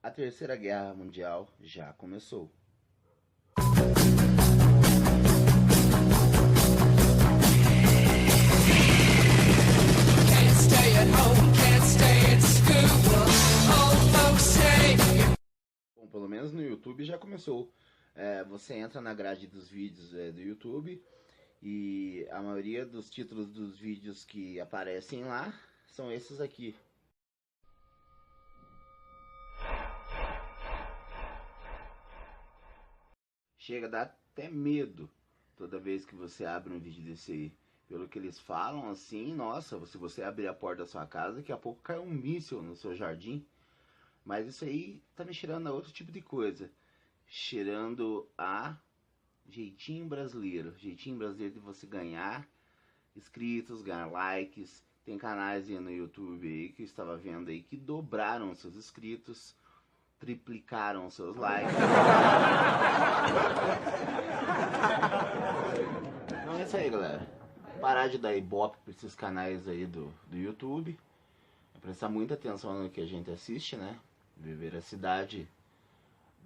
A Terceira Guerra Mundial já começou. Bom, pelo menos no YouTube já começou. Você entra na grade dos vídeos do YouTube e a maioria dos títulos dos vídeos que aparecem lá são esses aqui. Chega a dar até medo toda vez que você abre um vídeo desse aí. Pelo que eles falam assim, nossa, se você abrir a porta da sua casa, daqui a pouco cai um míssil no seu jardim. Mas isso aí tá me cheirando a outro tipo de coisa. Cheirando a jeitinho brasileiro. Jeitinho brasileiro de você ganhar inscritos, ganhar likes. Tem canais aí no YouTube aí que eu estava vendo aí que dobraram seus inscritos, triplicaram seus likes. Então é isso aí, galera. Parar de dar ibope para esses canais aí do YouTube. Prestar muita atenção no que a gente assiste, né? Viver a cidade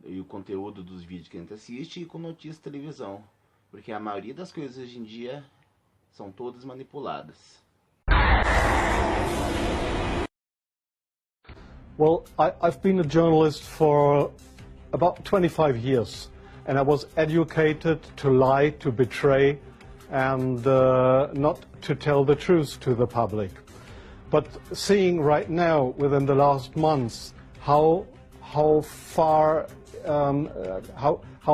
e o conteúdo dos vídeos que a gente assiste, e com notícias de televisão. Porque a maioria das coisas hoje em dia são todas manipuladas. Well, I've been a journalist for about 25 years, and I was educated to lie, to betray, and not to tell the truth to the public. But seeing right now, within the last months, how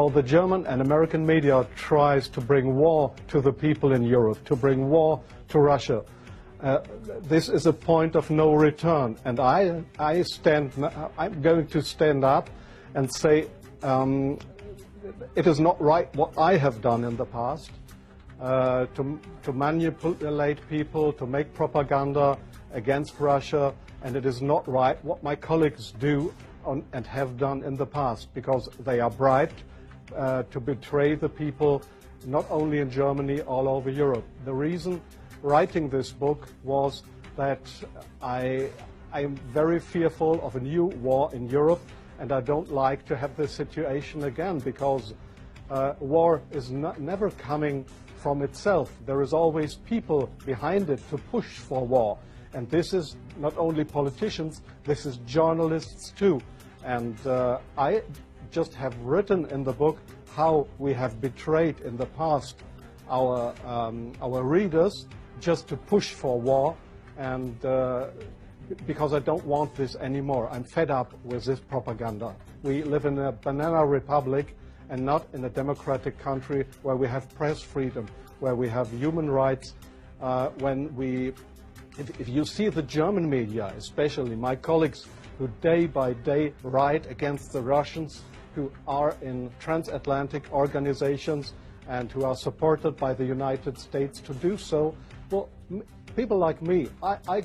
the German and American media tries to bring war to the people in Europe, to bring war to Russia. This is a point of no return, and I'm going to stand up and say it is not right what I have done in the past, to manipulate people, to make propaganda against Russia, and it is not right what my colleagues do and have done in the past, because they are bribed to betray the people, not only in Germany, all over Europe. The reason writing this book was that I am very fearful of a new war in Europe, and I don't like to have this situation again, because war is never coming from itself. There is always people behind it to push for war. And this is not only politicians, this is journalists too. And I just have written in the book how we have betrayed in the past our readers just to push for war, and because I don't want this anymore. I'm fed up with this propaganda. We live in a banana republic and not in a democratic country where we have press freedom, where we have human rights. If you see the German media, especially my colleagues who day by day write against the Russians, who are in transatlantic organizations and who are supported by the United States to do so, well, people like me, I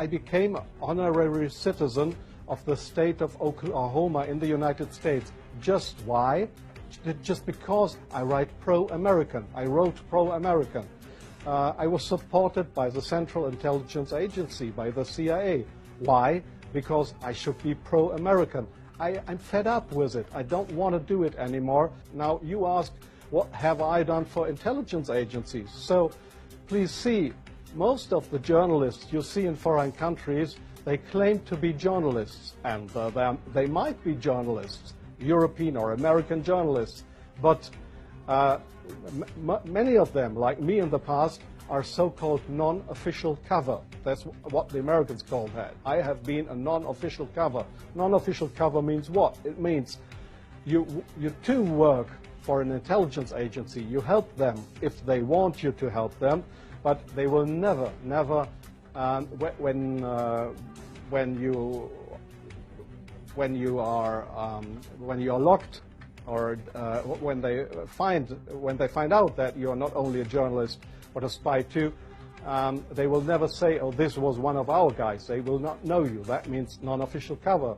became an honorary citizen of the state of Oklahoma in the United States. Just why? Just because I write pro-American. I wrote pro-American. I was supported by the Central Intelligence Agency, by the CIA. Why? Because I should be pro-American. I'm fed up with it. I don't want to do it anymore. Now, you asked, what have I done for intelligence agencies? So, please see, most of the journalists you see in foreign countries, they claim to be journalists, and they might be journalists, European or American journalists, but many of them, like me in the past, are so-called non-official cover. That's what the Americans call that. I have been a non-official cover. Non-official cover means what? It means you too work for an intelligence agency. You help them if they want you to help them, but they will never, when you are locked, or when they find out that you are not only a journalist but a spy too, they will never say, oh, this was one of our guys. They will not know you. That means non-official cover.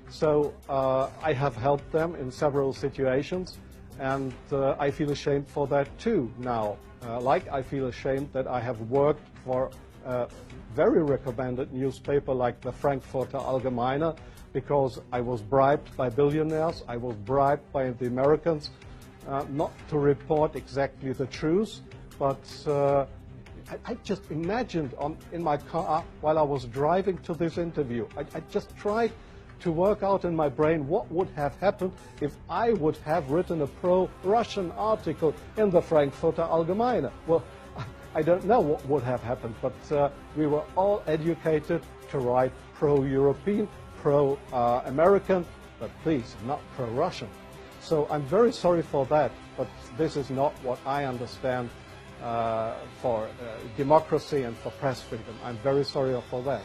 So I have helped them in several situations, and I feel ashamed for that too now. Like I feel ashamed that I have worked for a very recommended newspaper like the Frankfurter Allgemeine, because I was bribed by billionaires, I was bribed by the Americans not to report exactly the truth, but I just imagined in my car while I was driving to this interview, I just tried to work out in my brain what would have happened if I would have written a pro-Russian article in the Frankfurter Allgemeine. Well, I don't know what would have happened, but we were all educated to write pro-European, pro-American, but please, not pro-Russian. So I'm very sorry for that, but this is not what I understand for democracy and for press freedom. I'm very sorry for that.